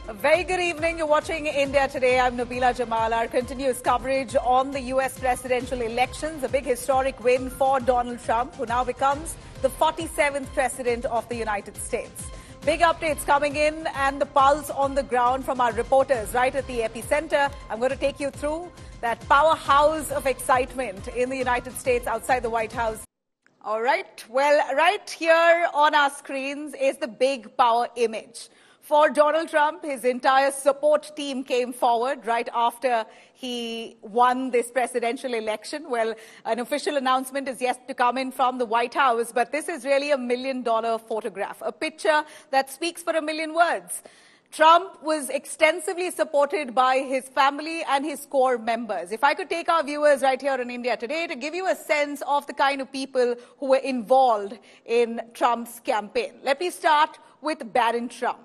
A very good evening. You're watching India Today. I'm Nabila Jamal. Our continuous coverage on the U.S. presidential elections. A big historic win for Donald Trump, who now becomes the 47th president of the United States. Big updates coming in and the pulse on the ground from our reporters right at the epicenter. I'm going to take you through that powerhouse of excitement in the United States outside the White House. All right. Well, right here on our screens is the big power image. For Donald Trump, his entire support team came forward right after he won this presidential election. Well, an official announcement is yet to come in from the White House, but this is really $1 million photograph, a picture that speaks for a million words. Trump was extensively supported by his family and his core members. If I could take our viewers right here in India Today to give you a sense of the kind of people who were involved in Trump's campaign. Let me start with Barron Trump.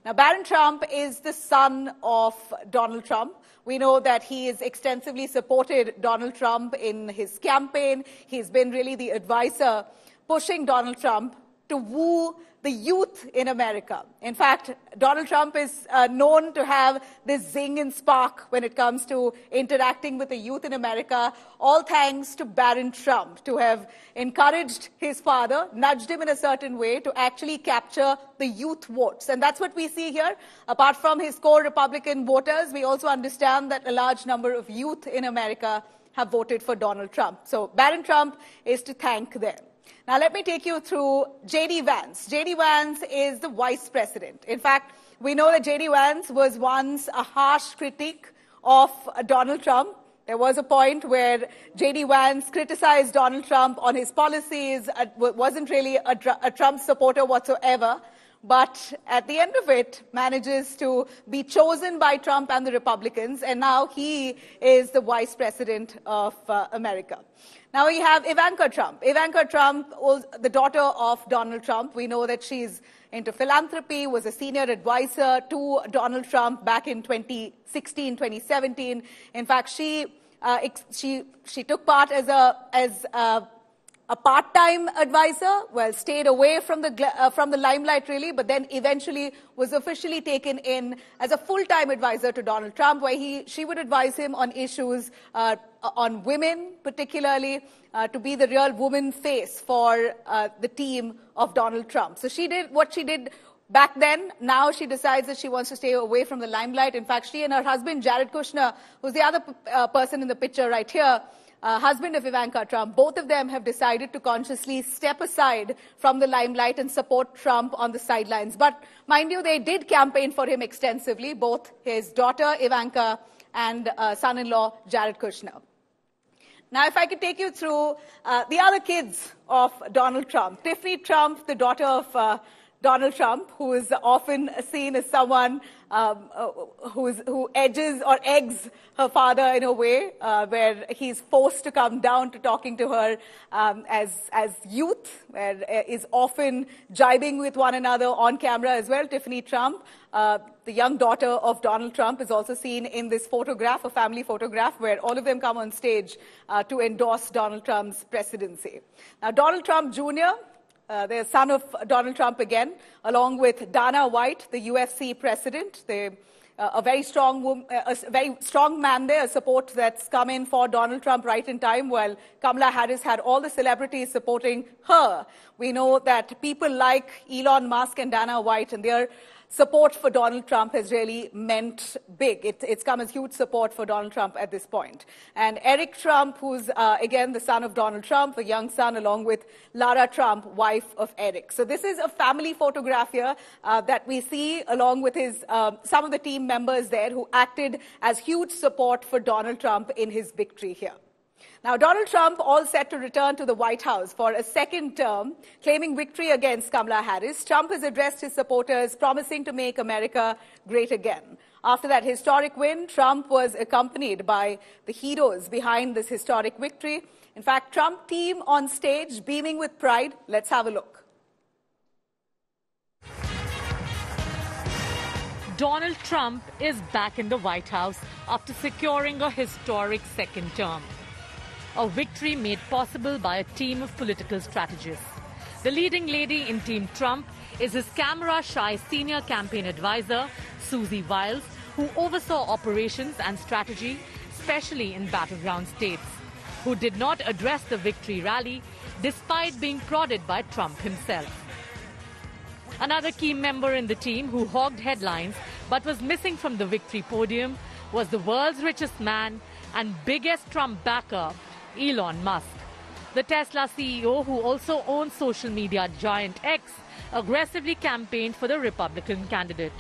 Now, Barron Trump is the son of Donald Trump. We know that he has extensively supported Donald Trump in his campaign. He's been really the advisor pushing Donald Trump to woo the youth in America. In fact, Donald Trump is known to have this zing and spark when it comes to interacting with the youth in America, all thanks to Barron Trump, to have encouraged his father, nudged him in a certain way to actually capture the youth votes. And that's what we see here. Apart from his core Republican voters, we also understand that a large number of youth in America have voted for Donald Trump. So Barron Trump is to thank them. Now, let me take you through J.D. Vance. J.D. Vance is the vice president. In fact, we know that J.D. Vance was once a harsh critic of Donald Trump. There was a point where J.D. Vance criticized Donald Trump on his policies, wasn't really a Trump supporter whatsoever, but at the end of it manages to be chosen by Trump and the Republicans, and now he is the vice president of America. Now we have Ivanka Trump. Ivanka Trump was the daughter of Donald Trump. We know that she's into philanthropy, was a senior advisor to Donald Trump back in 2016, 2017. In fact, she took part as a part-time advisor, well, stayed away from the limelight really, but then eventually was officially taken in as a full-time advisor to Donald Trump, where she would advise him on issues on women, particularly to be the real woman face for the team of Donald Trump. So she did what she did back then. Now she decides that she wants to stay away from the limelight. In fact, she and her husband, Jared Kushner, who's the other person in the picture right here, husband of Ivanka Trump, both of them have decided to consciously step aside from the limelight and support Trump on the sidelines. But mind you, they did campaign for him extensively, both his daughter Ivanka and son-in-law Jared Kushner. Now, if I could take you through the other kids of Donald Trump. Tiffany Trump, the daughter of Donald Trump, who is often seen as someone who edges or eggs her father in a way, where he's forced to come down to talking to her as youth, where is often jibing with one another on camera as well. Tiffany Trump, the young daughter of Donald Trump, is also seen in this photograph, a family photograph, where all of them come on stage to endorse Donald Trump's presidency. Now, Donald Trump Jr., the son of Donald Trump again, along with Dana White, the UFC president. A very strong man there, a support that's come in for Donald Trump right in time, while Kamala Harris had all the celebrities supporting her. We know that people like Elon Musk and Dana White and their support for Donald Trump has really meant big. It's come as huge support for Donald Trump at this point. And Eric Trump, who's, again, the son of Donald Trump, a young son, along with Lara Trump, wife of Eric. So this is a family photograph here that we see, along with his some of the team members there who acted as huge support for Donald Trump in his victory here. Now, Donald Trump all set to return to the White House for a second term, claiming victory against Kamala Harris. Trump has addressed his supporters, promising to make America great again. After that historic win, Trump was accompanied by the heroes behind this historic victory. In fact, Trump team on stage, beaming with pride. Let's have a look. Donald Trump is back in the White House after securing a historic second term. A victory made possible by a team of political strategists. The leading lady in Team Trump is his camera-shy senior campaign advisor, Susie Wiles, who oversaw operations and strategy, especially in battleground states, who did not address the victory rally despite being prodded by Trump himself. Another key member in the team who hogged headlines but was missing from the victory podium was the world's richest man and biggest Trump backer, Elon Musk. The Tesla CEO, who also owns social media giant X, aggressively campaigned for the Republican candidate.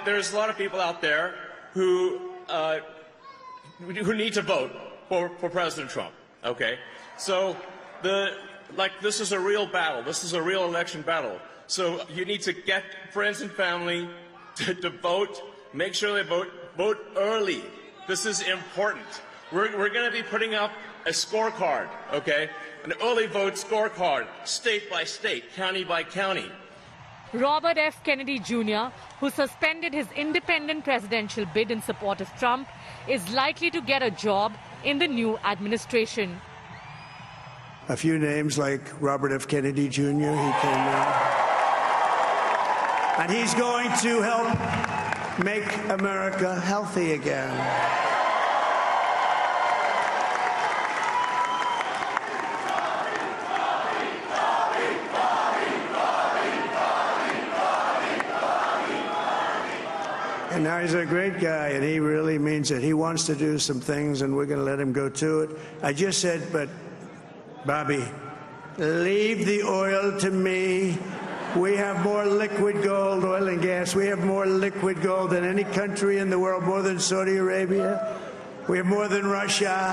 There's a lot of people out there who need to vote for President Trump. Okay, so this is a real battle. This is a real election battle. So you need to get friends and family to vote. Make sure they vote early. This is important. We're going to be putting up a scorecard, okay? An early vote scorecard, state by state, county by county. Robert F. Kennedy Jr., who suspended his independent presidential bid in support of Trump, is likely to get a job in the new administration. A few names like Robert F. Kennedy Jr., he came in. And he's going to help make America healthy again. And now he's a great guy, and he really means it. He wants to do some things, and we're going to let him go to it. I just said, but, Bobby, leave the oil to me. We have more liquid gold, oil and gas. We have more liquid gold than any country in the world, more than Saudi Arabia. We have more than Russia.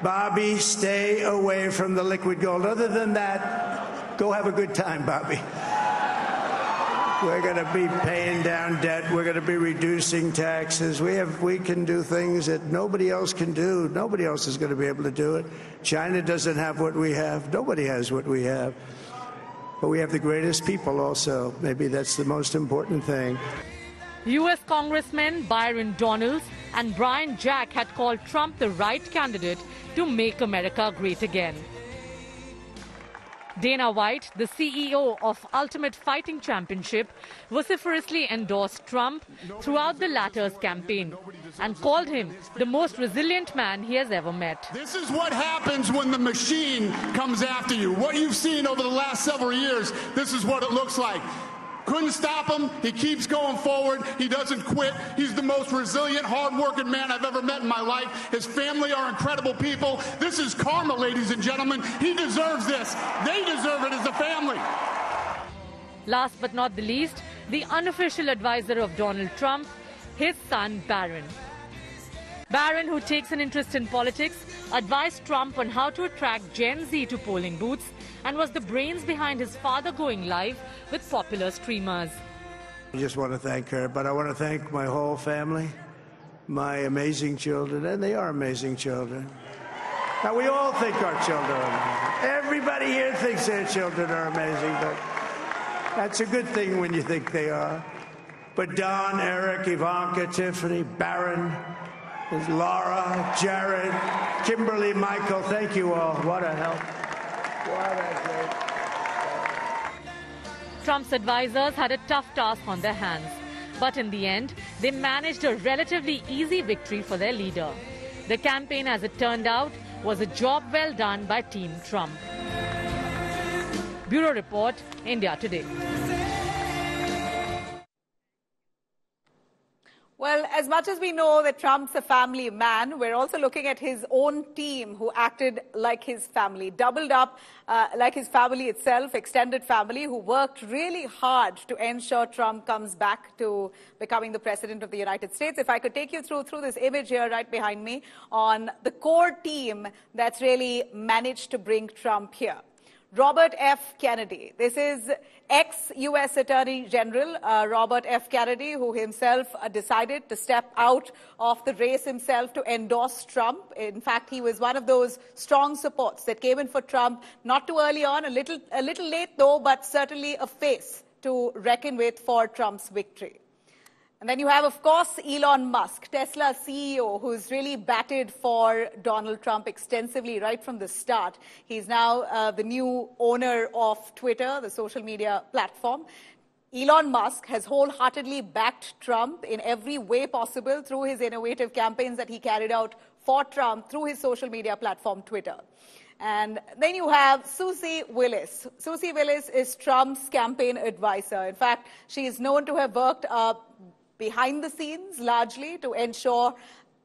Bobby, stay away from the liquid gold. Other than that, go have a good time, Bobby. We're going to be paying down debt. We're going to be reducing taxes. We can do things that nobody else can do. Nobody else is going to be able to do it. China doesn't have what we have. Nobody has what we have. But we have the greatest people also. Maybe that's the most important thing. U.S. Congressmen Byron Donalds and Brian Jack had called Trump the right candidate to make America great again. Dana White, the CEO of Ultimate Fighting Championship, vociferously endorsed Trump throughout the latter's campaign and called him the most resilient man he has ever met. This is what happens when the machine comes after you. What you've seen over the last several years, this is what it looks like. Couldn't stop him. He keeps going forward. He doesn't quit. He's the most resilient, hard-working man I've ever met in my life. His family are incredible people. This is karma, ladies and gentlemen. He deserves this. They deserve it as a family. Last but not the least, the unofficial advisor of Donald Trump, his son Barron. Barron, who takes an interest in politics, advised Trump on how to attract Gen Z to polling booths and was the brains behind his father going live with popular streamers. I just want to thank her, but I want to thank my whole family, my amazing children, and they are amazing children. Now, we all think our children are amazing. Everybody here thinks their children are amazing, but that's a good thing when you think they are. But Don, Eric, Ivanka, Tiffany, Barron, Laura, Jared, Kimberly, Michael, thank you all. What a help. What a great... Trump's advisors had a tough task on their hands, but in the end, they managed a relatively easy victory for their leader. The campaign, as it turned out, was a job well done by Team Trump. Bureau Report, India Today. Well, as much as we know that Trump's a family man, we're also looking at his own team who acted like his family, doubled up like his family itself, extended family, who worked really hard to ensure Trump comes back to becoming the president of the United States. If I could take you through this image here right behind me on the core team that's really managed to bring Trump here. Robert F. Kennedy. This is ex-U.S. Attorney General Robert F. Kennedy, who himself decided to step out of the race himself to endorse Trump. In fact, he was one of those strong supports that came in for Trump, not too early on, a little late though, but certainly a face to reckon with for Trump's victory. And then you have, of course, Elon Musk, Tesla CEO, who's really batted for Donald Trump extensively right from the start. He's now the new owner of Twitter, the social media platform. Elon Musk has wholeheartedly backed Trump in every way possible through his innovative campaigns that he carried out for Trump through his social media platform, Twitter. And then you have Susie Willis. Susie Willis is Trump's campaign advisor. In fact, she is known to have worked behind the scenes largely to ensure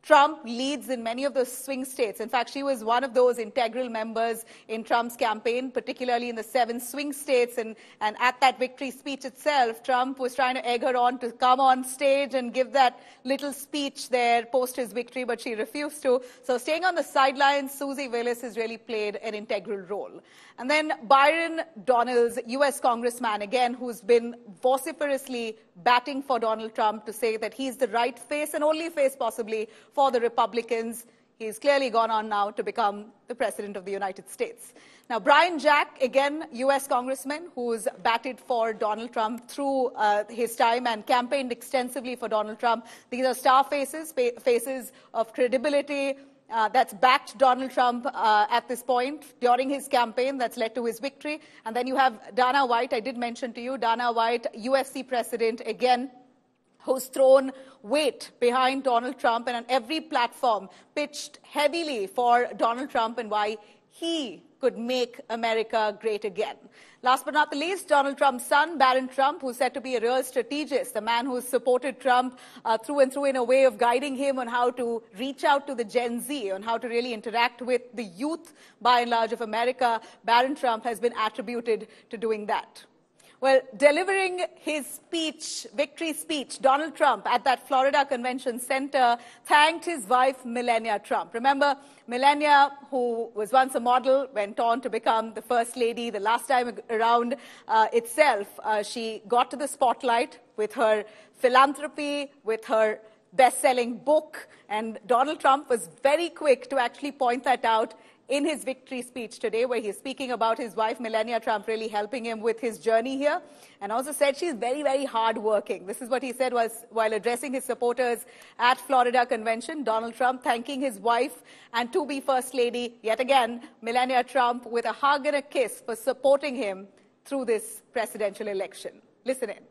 Trump leads in many of those swing states. In fact, she was one of those integral members in Trump's campaign, particularly in the 7 swing states. And at that victory speech itself, Trump was trying to egg her on to come on stage and give that little speech there post his victory, but she refused to. So staying on the sidelines, Susie Willis has really played an integral role. And then Byron Donalds, U.S. congressman, again, who's been vociferously batting for Donald Trump to say that he's the right face and only face possibly for the Republicans. He's clearly gone on now to become the President of the United States. Now, Brian Jack, again, U.S. congressman who's batted for Donald Trump through his time and campaigned extensively for Donald Trump. These are star faces, faces of credibility, that's backed Donald Trump at this point during his campaign that's led to his victory. And then you have Dana White, I did mention to you, Dana White, UFC president, again, who's thrown weight behind Donald Trump and on every platform pitched heavily for Donald Trump and why he could make America great again. Last but not the least, Donald Trump's son, Barron Trump, who's said to be a real strategist, the man who's supported Trump through and through in a way of guiding him on how to reach out to the Gen Z, on how to really interact with the youth, by and large, of America. Barron Trump has been attributed to doing that. Well, delivering his speech, victory speech, Donald Trump at that Florida Convention Center thanked his wife, Melania Trump. Remember, Melania, who was once a model, went on to become the First Lady the last time around itself. She got to the spotlight with her philanthropy, with her best-selling book, and Donald Trump was very quick to actually point that out in his victory speech today, where he's speaking about his wife, Melania Trump, really helping him with his journey here, and also said she's very, very hardworking. This is what he said while addressing his supporters at Florida Convention. Donald Trump thanking his wife and to-be First Lady, yet again, Melania Trump, with a hug and a kiss for supporting him through this presidential election. Listen in.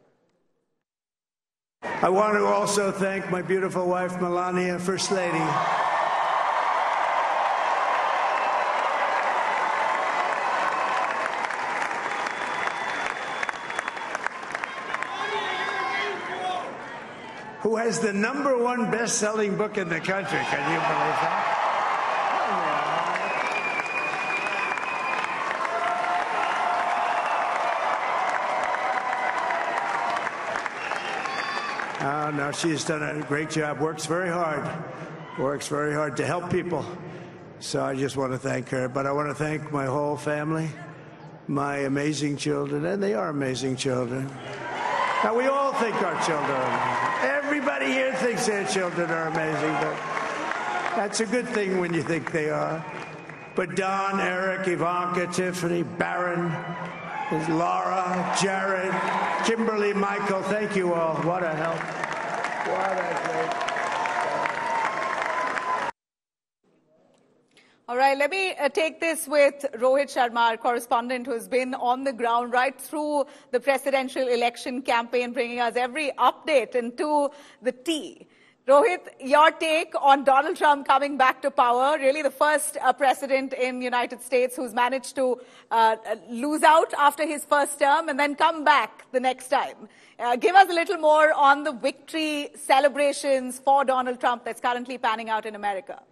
I want to also thank my beautiful wife, Melania, First Lady. Who has the #1 best-selling book in the country. Can you believe that? Oh, no, she's done a great job. Works very hard to help people. So I just want to thank her. But I want to thank my whole family, my amazing children, and they are amazing children. Now, we all think our children are amazing. Everybody here thinks their children are amazing, but that's a good thing when you think they are. But Don, Eric, Ivanka, Tiffany, Barron, Laura, Jared, Kimberly, Michael, thank you all. What a help. What a great. All right, let me take this with Rohit Sharma, our correspondent, who's been on the ground right through the presidential election campaign, bringing us every update and to the T. Rohit, your take on Donald Trump coming back to power, really the first president in the United States who's managed to lose out after his first term and then come back the next time. Give us a little more on the victory celebrations for Donald Trump that's currently panning out in America.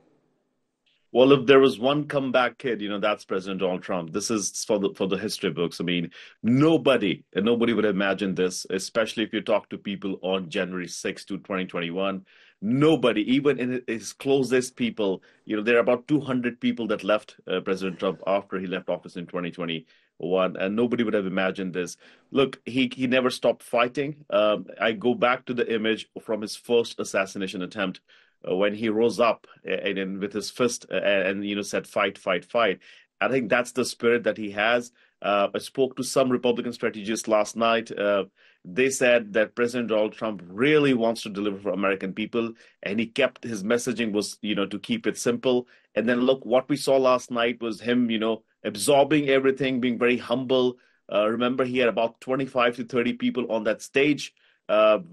Well, if there was one comeback kid, that's President Donald Trump. This is for the history books. I mean, nobody would imagine this, especially if you talk to people on January 6th, 2021. Nobody, even in his closest people, there are about 200 people that left President Trump after he left office in 2021, and nobody would have imagined this. Look, he never stopped fighting. I go back to the image from his first assassination attempt, when he rose up and with his fist and said, fight, fight, fight. I think that's the spirit that he has. I spoke to some Republican strategists last night. They said that President Donald Trump really wants to deliver for American people, and he kept his messaging was, to keep it simple. And then look, what we saw last night was him, absorbing everything, being very humble, Remember, he had about 25 to 30 people on that stage.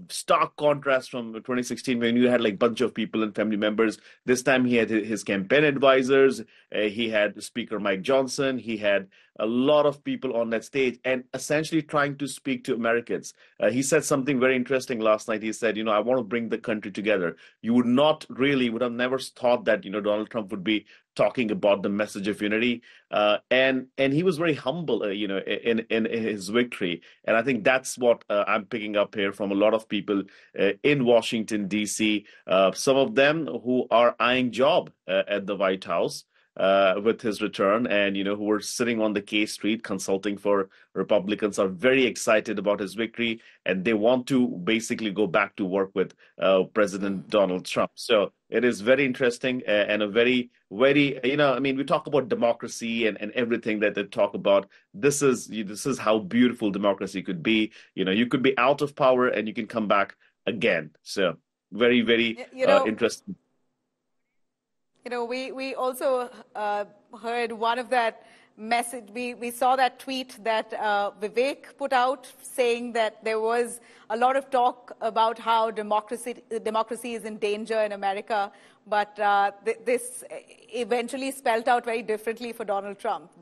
Stark contrast from 2016 when you had like a bunch of people and family members. This time he had his campaign advisors. He had Speaker Mike Johnson. He had a lot of people on that stage and essentially trying to speak to Americans. He said something very interesting last night. He said, I want to bring the country together. You would have never thought that, Donald Trump would be talking about the message of unity. And he was very humble, in his victory. And I think that's what I'm picking up here from a lot of people in Washington, D.C., some of them who are eyeing job at the White House with his return, and who were sitting on the K Street consulting for Republicans, are very excited about his victory, and they want to basically go back to work with President Donald Trump. So it is very interesting and a very, very, we talk about democracy and everything that they talk about. This is how beautiful democracy could be. You could be out of power and you can come back again. So very, very interesting. We also heard one of that message. We saw that tweet that Vivek put out saying that there was a lot of talk about how democracy is in danger in America, but this eventually spelled out very differently for Donald Trump.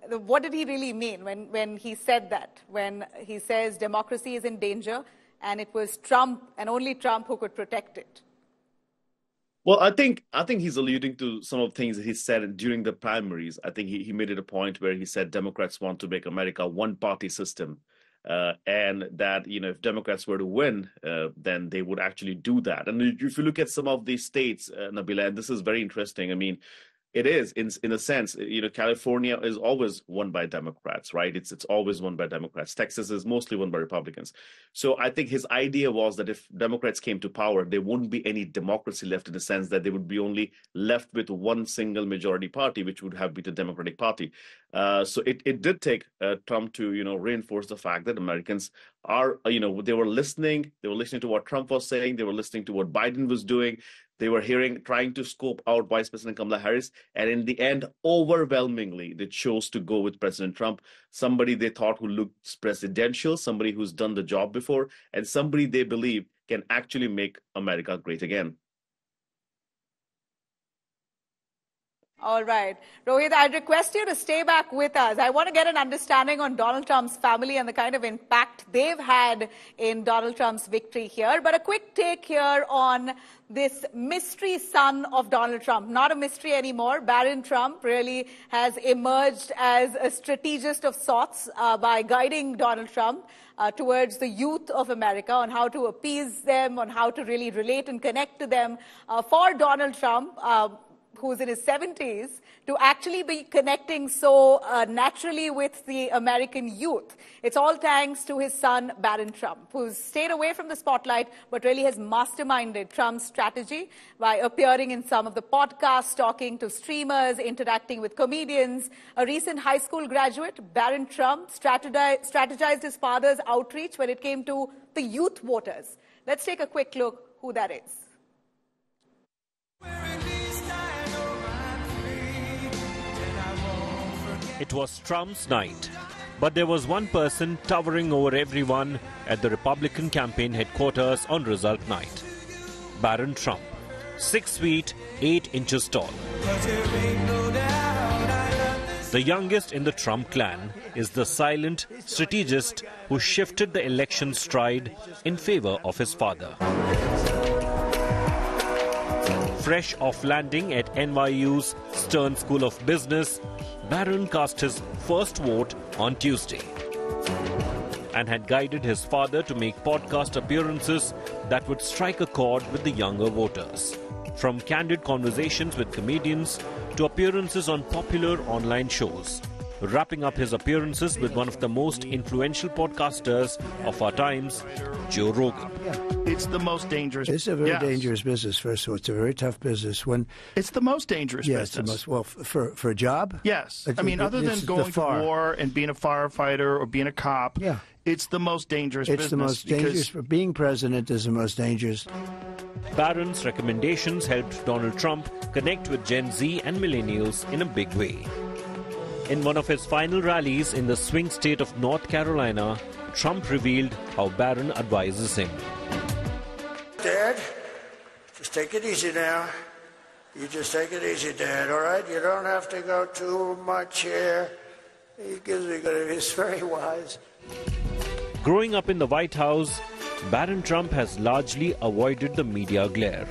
What did he really mean when he said that? When he says democracy is in danger, and it was Trump and only Trump who could protect it? Well, I think he's alluding to some of the things that he said during the primaries. I think he made it a point where he said Democrats want to make America a one-party system, and that if Democrats were to win, then they would actually do that. And if you look at some of these states, Nabila, and this is very interesting. It is in a sense, California is always won by Democrats, right? It's always won by Democrats. Texas is mostly won by Republicans. So I think his idea was that if Democrats came to power, there wouldn't be any democracy left, in the sense that they would be only left with one single majority party, which would have been the Democratic Party. So it did take Trump to reinforce the fact that Americans are they were listening to what Trump was saying, they were listening to what Biden was doing. They were trying to scope out Vice President Kamala Harris. And in the end, overwhelmingly, they chose to go with President Trump, somebody they thought who looked presidential, somebody who's done the job before, and somebody they believe can actually make America great again. All right. Rohit, I'd request you to stay back with us. I want to get an understanding on Donald Trump's family and the kind of impact they've had in Donald Trump's victory here. But a quick take here on this mystery son of Donald Trump. Not a mystery anymore. Barron Trump really has emerged as a strategist of sorts by guiding Donald Trump towards the youth of America, on how to appease them, on how to really relate and connect to them. For Donald Trump, who's in his 70s, to actually be connecting so naturally with the American youth. It's all thanks to his son, Barron Trump, who's stayed away from the spotlight, but really has masterminded Trump's strategy by appearing in some of the podcasts, talking to streamers, interacting with comedians. A recent high school graduate, Barron Trump, strategized his father's outreach when it came to the youth voters. Let's take a quick look who that is. It was Trump's night, but there was one person towering over everyone at the Republican campaign headquarters on result night. Barron Trump, 6 feet, 8 inches tall. The youngest in the Trump clan is the silent strategist who shifted the election stride in favor of his father. Fresh off landing at NYU's Stern School of Business, Barron cast his first vote on Tuesday and had guided his father to make podcast appearances that would strike a chord with the younger voters. From candid conversations with comedians to appearances on popular online shows, wrapping up his appearances with one of the most influential podcasters of our times, Joe Rogan. It's the most dangerous. It's a very dangerous business. First of all, it's a very tough business. It's the most dangerous business. It's the most, well, for a job? Yes. Other than going to war and being a firefighter or being a cop, it's the most dangerous business. It's the most dangerous. Being president is the most dangerous. Barron's recommendations helped Donald Trump connect with Gen Z and millennials in a big way. In one of his final rallies in the swing state of North Carolina, Trump revealed how Barron advises him. Dad, just take it easy now. You just take it easy, Dad, all right? You don't have to go too much here. He gives me good advice. He's very wise. Growing up in the White House, Barron Trump has largely avoided the media glare.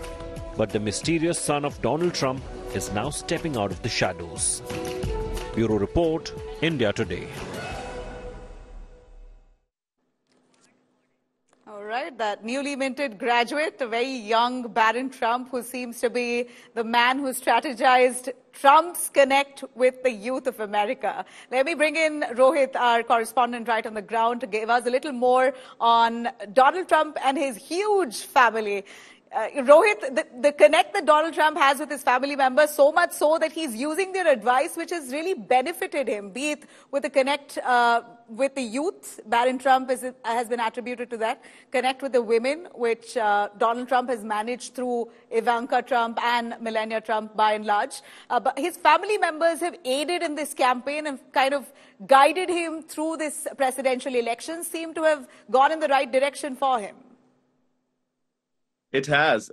But the mysterious son of Donald Trump is now stepping out of the shadows. Bureau Report, India Today. All right, that newly minted graduate, a very young Barron Trump, who seems to be the man who strategized Trump's connect with the youth of America. Let me bring in Rohit, our correspondent right on the ground, to give us a little more on Donald Trump and his huge family. Rohit, the connect that Donald Trump has with his family members, so much so that he's using their advice, which has really benefited him, be it with the connect with the youth. Barron Trump has been attributed to that. Connect with the women, which Donald Trump has managed through Ivanka Trump and Melania Trump by and large. But his family members have aided in this campaign and kind of guided him through this presidential election, seem to have gone in the right direction for him. It has,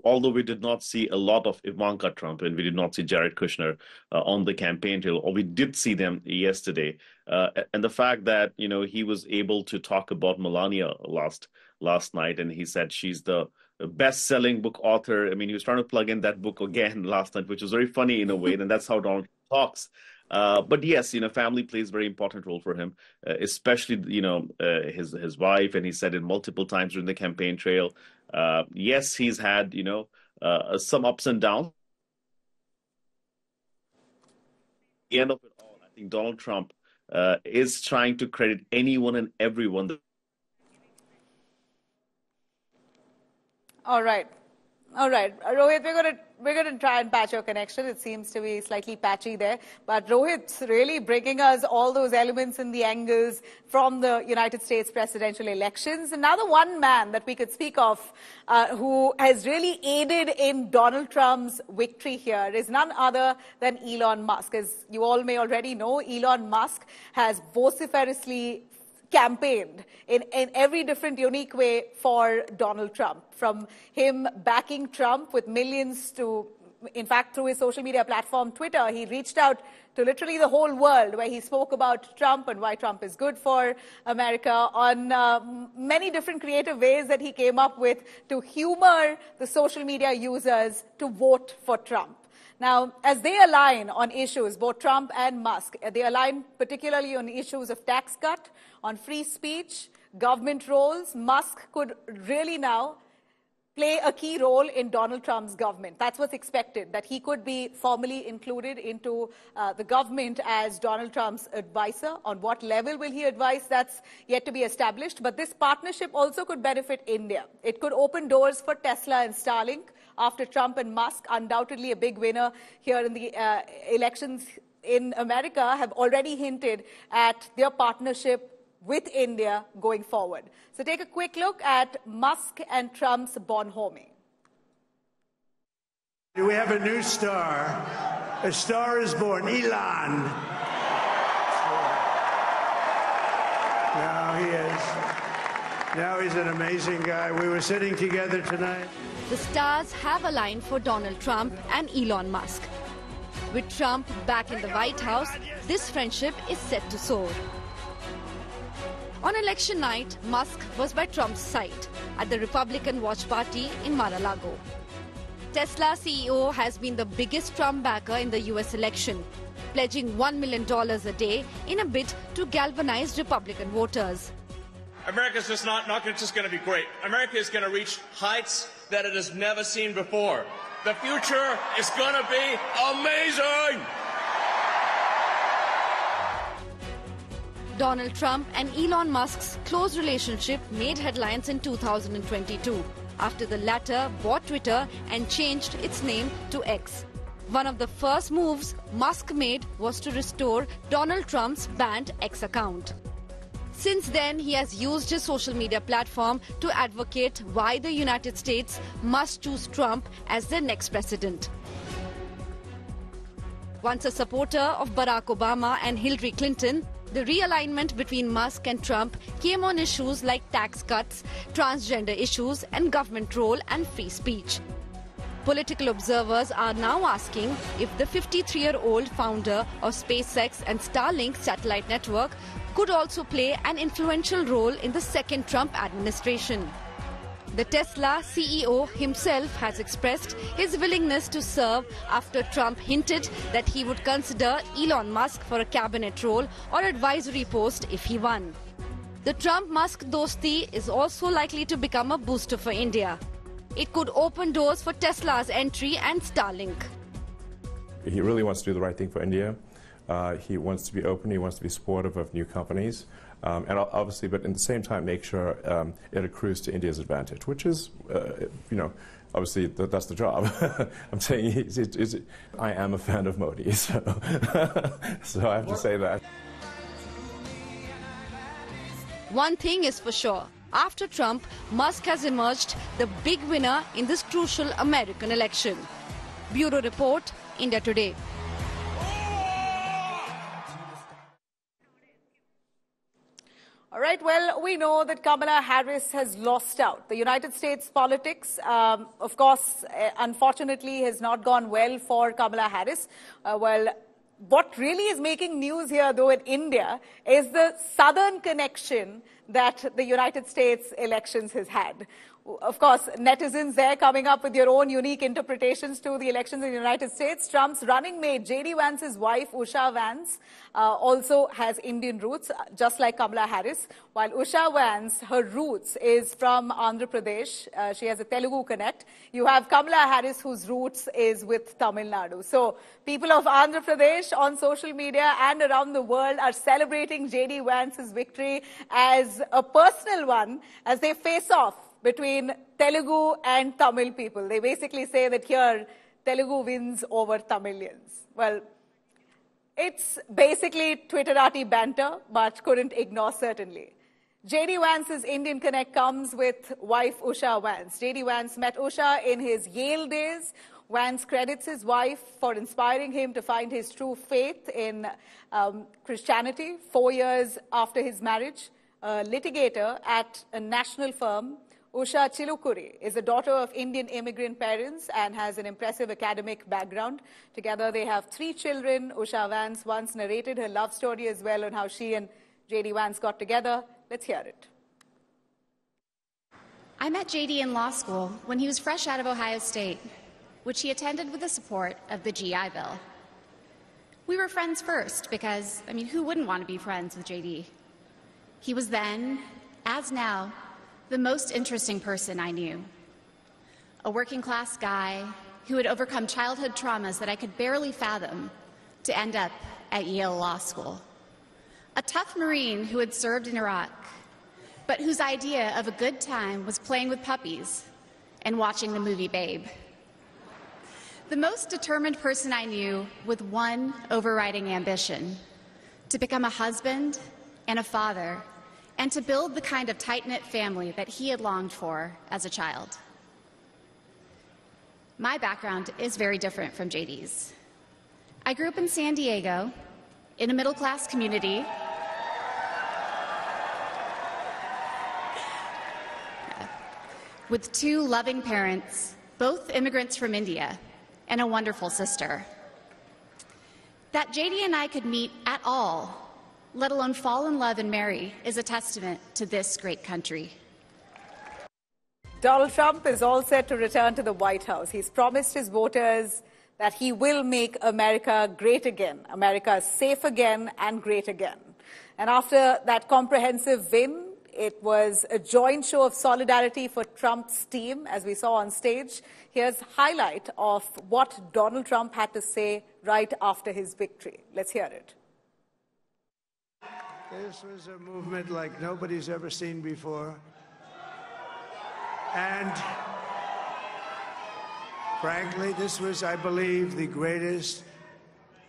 although we did not see a lot of Ivanka Trump and we did not see Jared Kushner on the campaign trail, or we did see them yesterday. And the fact that, he was able to talk about Melania last night, and he said she's the best-selling book author. I mean, he was trying to plug in that book again last night, which was very funny in a way, and that's how Donald talks. But yes, family plays a very important role for him, especially, his wife, and he said it multiple times during the campaign trail. Yes, he's had, some ups and downs. At the end of it all, I think Donald Trump is trying to credit anyone and everyone. All right. Rohit, we're going to try and patch your connection. It seems to be slightly patchy there. But Rohit's really bringing us all those elements and the angles from the United States presidential elections. Another one man that we could speak of who has really aided in Donald Trump's victory here is none other than Elon Musk. As you all may already know, Elon Musk has vociferously campaigned in every different unique way for Donald Trump, from him backing Trump with millions to, in fact, through his social media platform, Twitter, he reached out to literally the whole world, where he spoke about Trump and why Trump is good for America on many different creative ways that he came up with to humor the social media users to vote for Trump. Now, as they align on issues, both Trump and Musk, they align particularly on issues of tax cut, on free speech, government roles. Musk could really now play a key role in Donald Trump's government. That's what's expected, that he could be formally included into the government as Donald Trump's advisor. On what level will he advise? That's yet to be established. But this partnership also could benefit India. It could open doors for Tesla and Starlink after Trump and Musk, undoubtedly a big winner here in the elections in America, have already hinted at their partnership with India going forward. So take a quick look at Musk and Trump's bonhomie. We have a new star. A star is born, Elon. Now he is. Now he's an amazing guy. We were sitting together tonight. The stars have aligned for Donald Trump and Elon Musk. With Trump back in the White House, this friendship is set to soar. On election night, Musk was by Trump's side at the Republican watch party in Mar-a-Lago. Tesla CEO has been the biggest Trump backer in the US election, pledging $1 million a day in a bid to galvanize Republican voters. America's just not just going to be great. America is going to reach heights that it has never seen before. The future is going to be amazing! Donald Trump and Elon Musk's close relationship made headlines in 2022 after the latter bought Twitter and changed its name to X. One of the first moves Musk made was to restore Donald Trump's banned X account. Since then, he has used his social media platform to advocate why the United States must choose Trump as their next president. Once a supporter of Barack Obama and Hillary Clinton, the realignment between Musk and Trump came on issues like tax cuts, transgender issues, and government role and free speech. Political observers are now asking if the 53-year-old founder of SpaceX and Starlink satellite network could also play an influential role in the second Trump administration. The Tesla CEO himself has expressed his willingness to serve after Trump hinted that he would consider Elon Musk for a cabinet role or advisory post if he won. The Trump-Musk dosti is also likely to become a booster for India. It could open doors for Tesla's entry and Starlink. He really wants to do the right thing for India. He wants to be open. He wants to be supportive of new companies. And obviously, but at the same time, make sure it accrues to India's advantage, which is, obviously that's the job. I'm saying I am a fan of Modi, so, so I have to say that. One thing is for sure. After Trump, Musk has emerged the big winner in this crucial American election. Bureau Report, India Today. All right, well, we know that Kamala Harris has lost out. The United States politics, of course, unfortunately, has not gone well for Kamala Harris. What really is making news here, though, in India is the southern connection that the United States elections has had. Of course, netizens there coming up with your own unique interpretations to the elections in the United States. Trump's running mate, J.D. Vance's wife, Usha Vance, also has Indian roots, just like Kamala Harris. While Usha Vance, her roots is from Andhra Pradesh. She has a Telugu connect. You have Kamala Harris, whose roots is with Tamil Nadu. So people of Andhra Pradesh on social media and around the world are celebrating J.D. Vance's victory as a personal one as they face off between Telugu and Tamil people. They basically say that here, Telugu wins over Tamilians. Well, it's basically Twitterati banter, but couldn't ignore certainly. J.D. Vance's Indian connect comes with wife Usha Vance. J.D. Vance met Usha in his Yale days. Vance credits his wife for inspiring him to find his true faith in Christianity 4 years after his marriage. A litigator at a national firm, Usha Chilukuri is the daughter of Indian immigrant parents and has an impressive academic background. Together they have 3 children. Usha Vance once narrated her love story as well on how she and J.D. Vance got together. Let's hear it. I met J.D. in law school when he was fresh out of Ohio State, which he attended with the support of the GI Bill. We were friends first because, who wouldn't want to be friends with J.D.? He was then, as now, the most interesting person I knew. A working-class guy who had overcome childhood traumas that I could barely fathom to end up at Yale Law School. A tough Marine who had served in Iraq, but whose idea of a good time was playing with puppies and watching the movie Babe. The most determined person I knew with one overriding ambition: to become a husband and a father, and to build the kind of tight-knit family that he had longed for as a child. My background is very different from JD's. I grew up in San Diego, in a middle-class community, with 2 loving parents, both immigrants from India, and a wonderful sister. That JD and I could meet at all, let alone fall in love and marry, is a testament to this great country. Donald Trump is all set to return to the White House. He's promised his voters that he will make America great again, America safe again and great again. And after that comprehensive win, it was a joint show of solidarity for Trump's team, as we saw on stage. Here's a highlight of what Donald Trump had to say right after his victory. Let's hear it. This was a movement like nobody's ever seen before. And frankly, this was, I believe, the greatest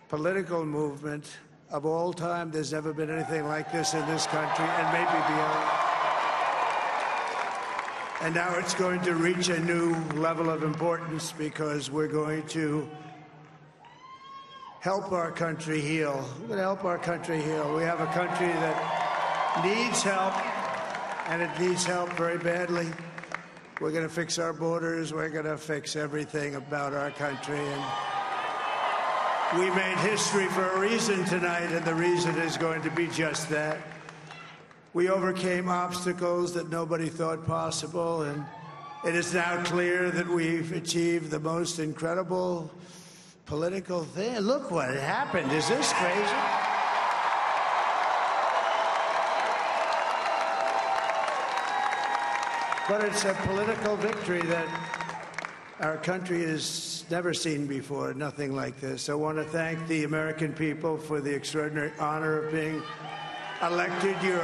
political movement of all time. There's never been anything like this in this country, and maybe beyond. And now it's going to reach a new level of importance because we're going to help our country heal. We're going to help our country heal. We have a country that needs help, and it needs help very badly. We're going to fix our borders. We're going to fix everything about our country. And we made history for a reason tonight, and the reason is going to be just that. We overcame obstacles that nobody thought possible, and it is now clear that we've achieved the most incredible political thing. Look what happened. Is this crazy? But it's a political victory that our country has never seen before, nothing like this. I want to thank the American people for the extraordinary honor of being elected your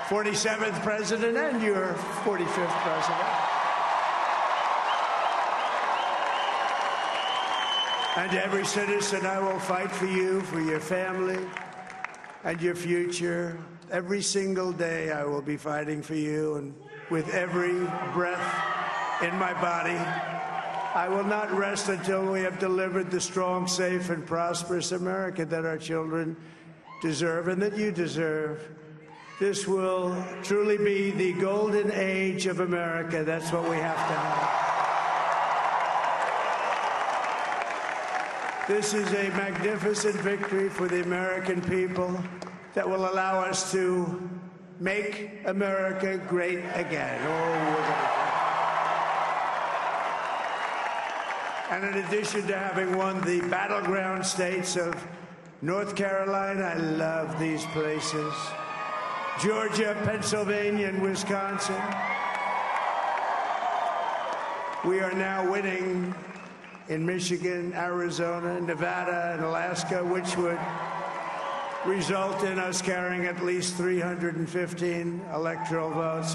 47th president and your 45th president. And to every citizen, I will fight for you, for your family, and your future. Every single day, I will be fighting for you, and with every breath in my body, I will not rest until we have delivered the strong, safe, and prosperous America that our children deserve and that you deserve. This will truly be the golden age of America. That's what we have to have. This is a magnificent victory for the American people that will allow us to make America great again. And in addition to having won the battleground states of North Carolina, I love these places, Georgia, Pennsylvania, and Wisconsin, we are now winning in Michigan, Arizona, Nevada, and Alaska, which would result in us carrying at least 315 electoral votes.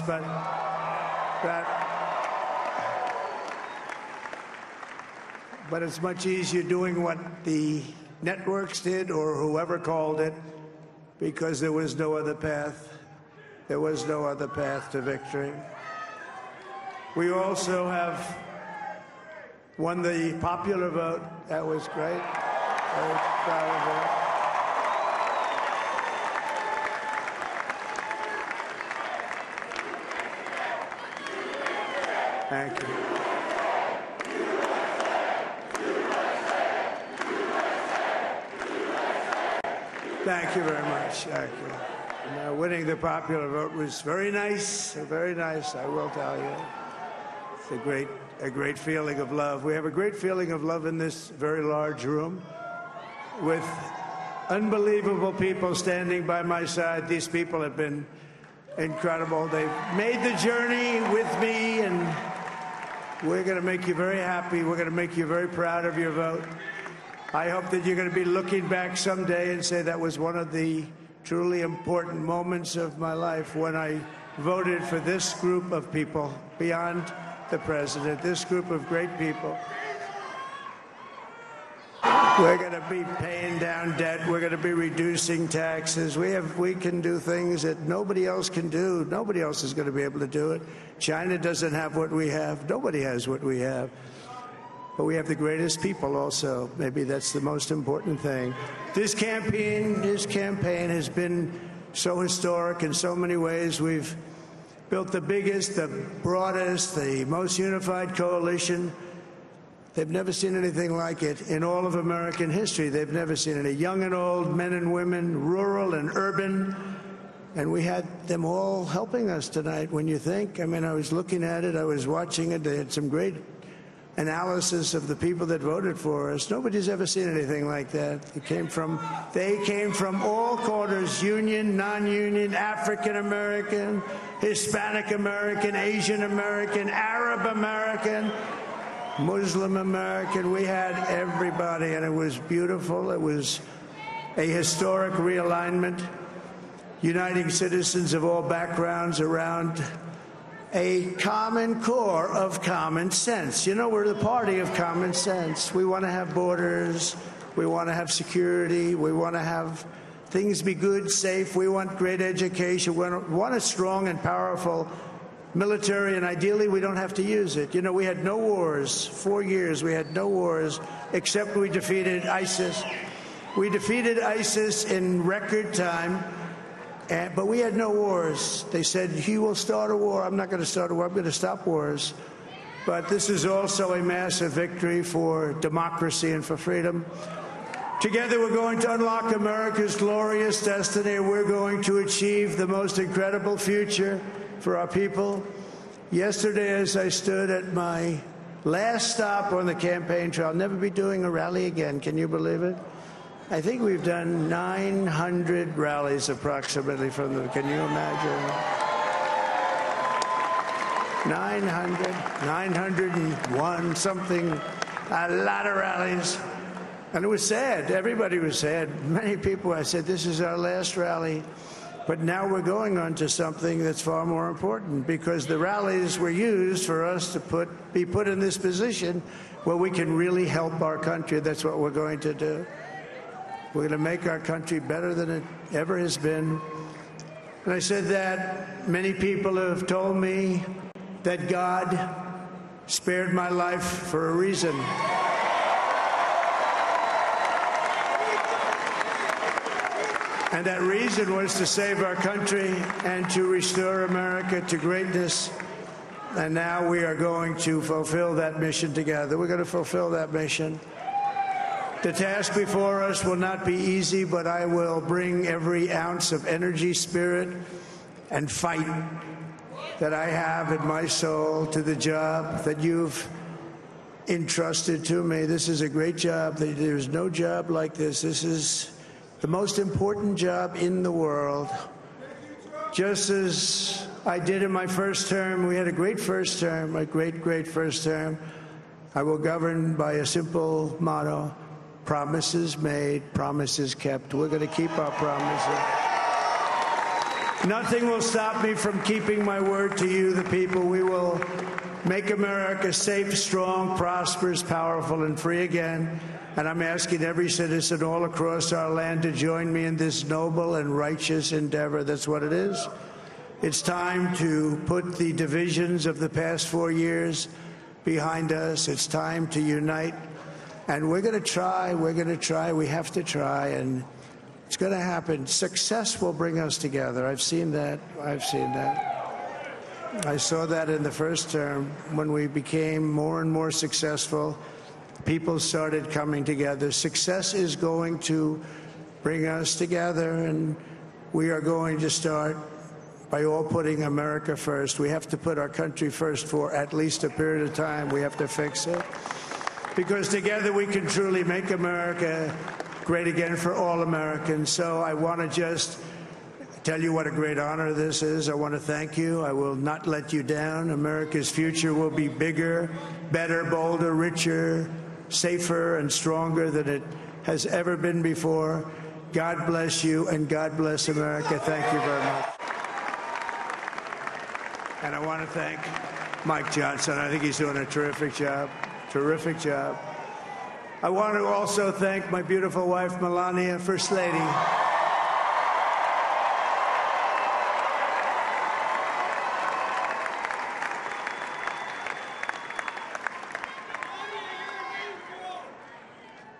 But it's much easier doing what the networks did or whoever called it, because there was no other path. There was no other path to victory. We also have won the popular vote. That was great. Very proud of that. Thank you. Thank you very much. Thank you. And, winning the popular vote was very nice, I will tell you. It's a great feeling of love. We have a great feeling of love in this very large room with unbelievable people standing by my side. These people have been incredible. They've made the journey with me, and we're going to make you very happy. We're going to make you very proud of your vote. I hope that you're going to be looking back someday and say that was one of the truly important moments of my life when I voted for this group of people beyond the president, this group of great people. We're going to be paying down debt. We're going to be reducing taxes. We can do things that nobody else can do. Nobody else is going to be able to do it. China doesn't have what we have. Nobody has what we have. But we have the greatest people also. Maybe that's the most important thing. This campaign has been so historic in so many ways. We've built the biggest, the broadest, the most unified coalition. They've never seen anything like it in all of American history. They've never seen it. Young and old, men and women, rural and urban. And we had them all helping us tonight, when you think. I mean, I was looking at it. I was watching it. They had some great analysis of the people that voted for us. Nobody's ever seen anything like that. They came from all quarters, union, non-union, African American, Hispanic American, Asian American, Arab American, Muslim American. We had everybody, and it was beautiful. It was a historic realignment, uniting citizens of all backgrounds around a common core of common sense. You know, we're the party of common sense. We want to have borders. We want to have security. We want to have things be good, safe. We want great education. We want a strong and powerful military, and ideally we don't have to use it. You know, we had no wars. 4 years we had no wars, except we defeated ISIS. We defeated ISIS in record time, but we had no wars. They said, he will start a war. I'm not going to start a war. I'm going to stop wars. But this is also a massive victory for democracy and for freedom. Together, we're going to unlock America's glorious destiny. We're going to achieve the most incredible future for our people. Yesterday, as I stood at my last stop on the campaign trail, I'll never be doing a rally again. Can you believe it? I think we've done 900 rallies approximately from them. Can you imagine? 901 something, a lot of rallies. And it was sad. Everybody was sad. Many people, I said, this is our last rally. But now we're going on to something that's far more important, because the rallies were used for us to be put in this position where we can really help our country. That's what we're going to do. We're going to make our country better than it ever has been. And I said that many people have told me that God spared my life for a reason. And that reason was to save our country and to restore America to greatness. And now we are going to fulfill that mission together. We're going to fulfill that mission. The task before us will not be easy, but I will bring every ounce of energy, spirit, and fight that I have in my soul to the job that you've entrusted to me. This is a great job. There's no job like this. This is the most important job in the world. Just as I did in my first term, we had a great first term, a great first term. I will govern by a simple motto: promises made, promises kept. We're going to keep our promises. Nothing will stop me from keeping my word to you, the people. We will make America safe, strong, prosperous, powerful, and free again. And I'm asking every citizen all across our land to join me in this noble and righteous endeavor. That's what it is. It's time to put the divisions of the past 4 years behind us. It's time to unite. And we're going to try. We're going to try. We have to try. And it's going to happen. Success will bring us together. I've seen that. I've seen that. I saw that in the first term when we became more and more successful. People started coming together. Success is going to bring us together, and we are going to start by all putting America first. We have to put our country first for at least a period of time. We have to fix it, because together we can truly make America great again for all Americans. So I want to just tell you what a great honor this is. I want to thank you. I will not let you down. America's future will be bigger, better, bolder, richer, safer, and stronger than it has ever been before. God bless you, and God bless America. Thank you very much. And I want to thank Mike Johnson. I think he's doing a terrific job. Terrific job. I want to also thank my beautiful wife, Melania, First Lady.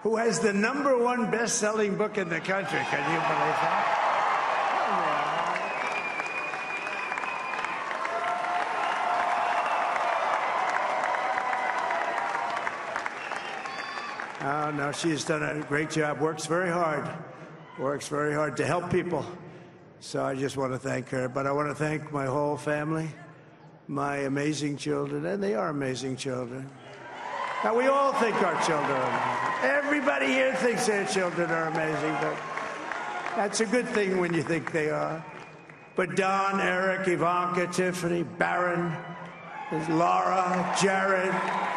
Who has the #1 best-selling book in the country. Can you believe that? Oh, no, she's done a great job. Works very hard to help people. So I just want to thank her. But I want to thank my whole family, my amazing children, and they are amazing children. Now, we all think our children are amazing. Everybody here thinks their children are amazing, but that's a good thing when you think they are. But Don, Eric, Ivanka, Tiffany, Barron, Laura, Jared,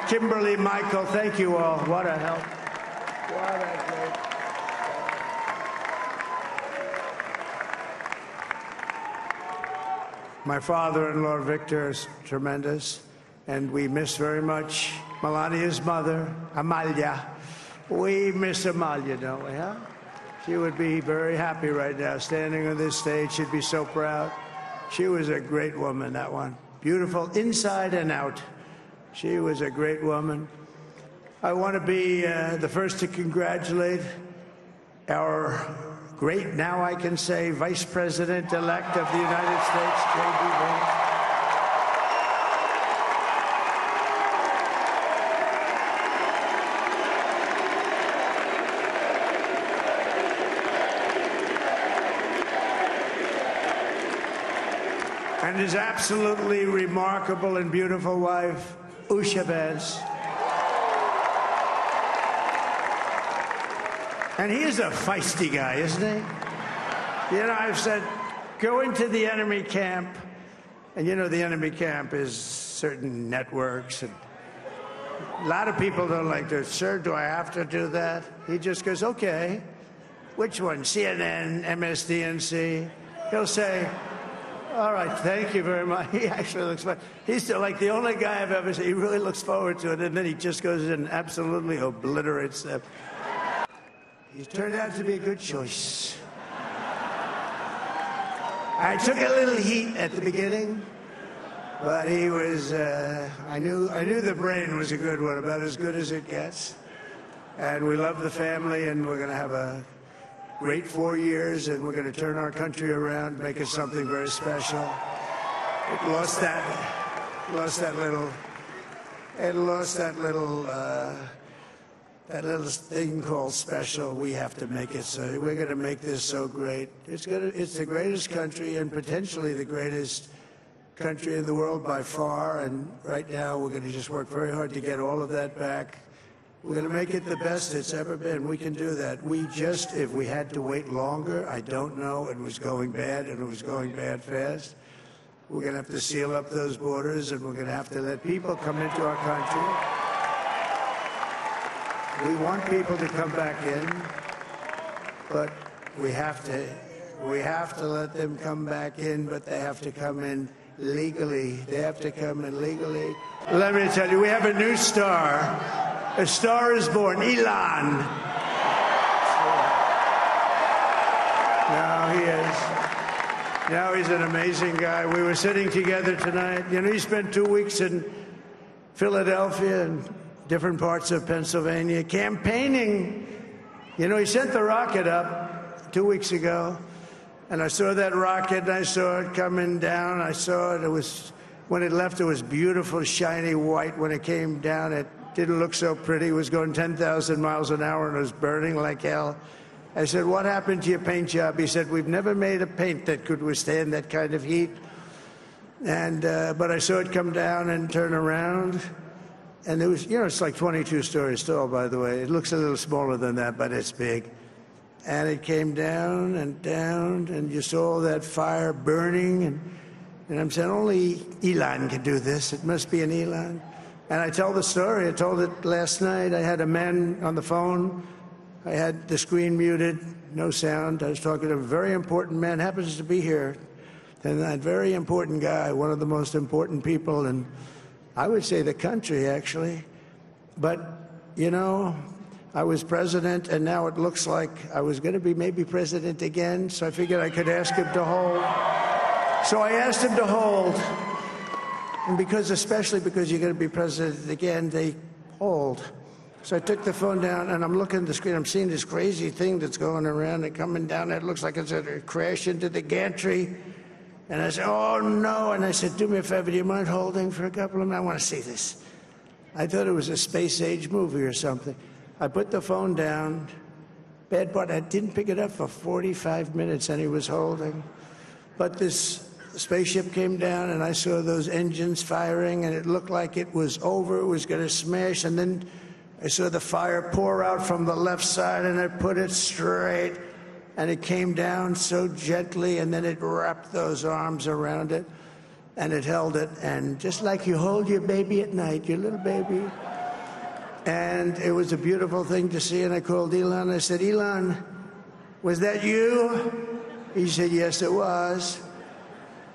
Kimberly, Michael, thank you all. What a help. What a great. My father-in-law, Victor, is tremendous, and we miss very much Melania's mother, Amalia. We miss Amalia, don't we, huh? She would be very happy right now, standing on this stage. She'd be so proud. She was a great woman, that one. beautiful inside and out. She was a great woman. I want to be the first to congratulate our great, now I can say, Vice President-elect of the United States, J.D. Vance. And his absolutely remarkable and beautiful wife, Usha Vance. And he is a feisty guy, isn't he? You know, I've said, go into the enemy camp, and you know the enemy camp is certain networks, and a lot of people don't like to, sir, do I have to do that? He just goes, okay, which one, CNN, MSDNC? He'll say, all right, thank you very much. He actually looks fun. He's still like the only guy I've ever seen. He really looks forward to it, and then he just goes in and absolutely obliterates them. He turned out to be a good choice. I took a little heat at the beginning, but he was, I knew the brain was a good one, about as good as it gets. And we love the family, and we're going to have a great 4 years, and we're going to turn our country around, make it something very special. It lost that little thing called special. We have to make it so. We're going to make this so great. It's the greatest country and potentially the greatest country in the world by far. And right now we're going to just work very hard to get all of that back. We're going to make it the best it's ever been. We can do that. If we had to wait longer, I don't know. It was going bad, and it was going bad fast. We're going to have to seal up those borders, and we're going to have to let people come into our country. We want people to come back in, but we have to let them come back in, but they have to come in legally. They have to come in legally. Let me tell you, we have a new star. A star is born, Elon. Now he is. Now he's an amazing guy. We were sitting together tonight. You know, he spent 2 weeks in Philadelphia and different parts of Pennsylvania campaigning. You know, he sent the rocket up 2 weeks ago, and I saw that rocket, and I saw it coming down. I saw it. It was, when it left, it was beautiful, shiny white. When it came down, it didn't look so pretty. It was going 10,000 miles an hour, and it was burning like hell. I said, what happened to your paint job? He said, we've never made a paint that could withstand that kind of heat. And but I saw it come down and turn around. And it was, you know, it's like 22 stories tall, by the way. It looks a little smaller than that, but it's big. And it came down, and you saw that fire burning. And I'm saying, only Elon can do this. It must be an Elon. And I tell the story. I told it last night. I had a man on the phone. I had the screen muted, no sound. I was talking to a very important man, happens to be here. And that very important guy, one of the most important people in, I would say, the country, actually. But, you know, I was president, and now it looks like I was going to be maybe president again, so I figured I could ask him to hold. So I asked him to hold. And especially because you're going to be president again, they hold. So I took the phone down, and I'm looking at the screen. I'm seeing this crazy thing that's going around and coming down. It looks like it's going to crash into the gantry. And I said, oh, no. And I said, do me a favor, do you mind holding for a couple of minutes? I want to see this. I thought it was a space-age movie or something. I put the phone down. Bad part, I didn't pick it up for 45 minutes, and he was holding. But this spaceship came down, and I saw those engines firing, and it looked like it was over. It was going to smash. And then I saw the fire pour out from the left side, and I put it straight. And it came down so gently, and then it wrapped those arms around it, and it held it. And just like you hold your baby at night, your little baby. And it was a beautiful thing to see. And I called Elon. I said, Elon, was that you? He said, yes, it was.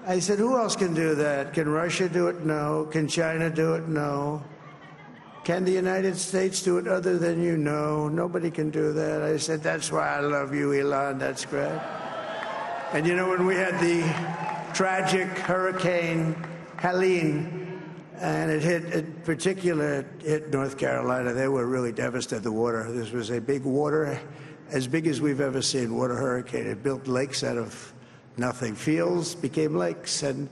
I said, who else can do that? Can Russia do it? No. Can China do it? No. Can the United States do it other than you? No, nobody can do that. I said, that's why I love you, Elon. That's great. And you know, when we had the tragic hurricane Helene, and it hit, in particular, hit North Carolina. They were really devastated, the water. This was a big water, as big as we've ever seen, water hurricane. It built lakes out of nothing. Fields became lakes, and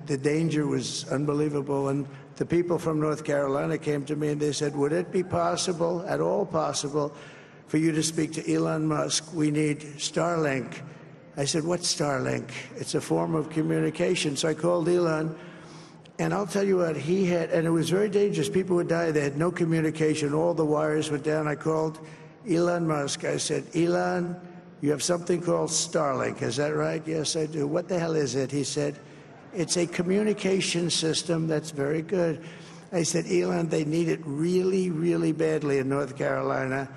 the danger was unbelievable. And the people from North Carolina came to me and they said, would it be possible, at all possible, for you to speak to Elon Musk? We need Starlink. I said, what's Starlink? It's a form of communication. So I called Elon, and I'll tell you what, he had, and it was very dangerous. People would die. They had no communication. All the wires were down. I called Elon Musk. I said, Elon, you have something called Starlink. Is that right? Yes, I do. What the hell is it? He said, it's a communication system that's very good. I said, Elon, they need it really, really badly in North Carolina.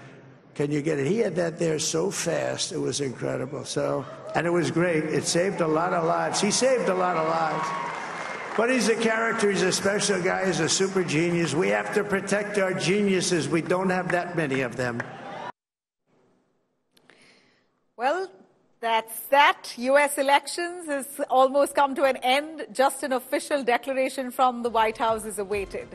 Can you get it? He had that there so fast. It was incredible. So, and it was great. It saved a lot of lives. He saved a lot of lives. But he's a character. He's a special guy. He's a super genius. We have to protect our geniuses. We don't have that many of them. Well, that's that. U.S. elections has almost come to an end. Just an official declaration from the White House is awaited.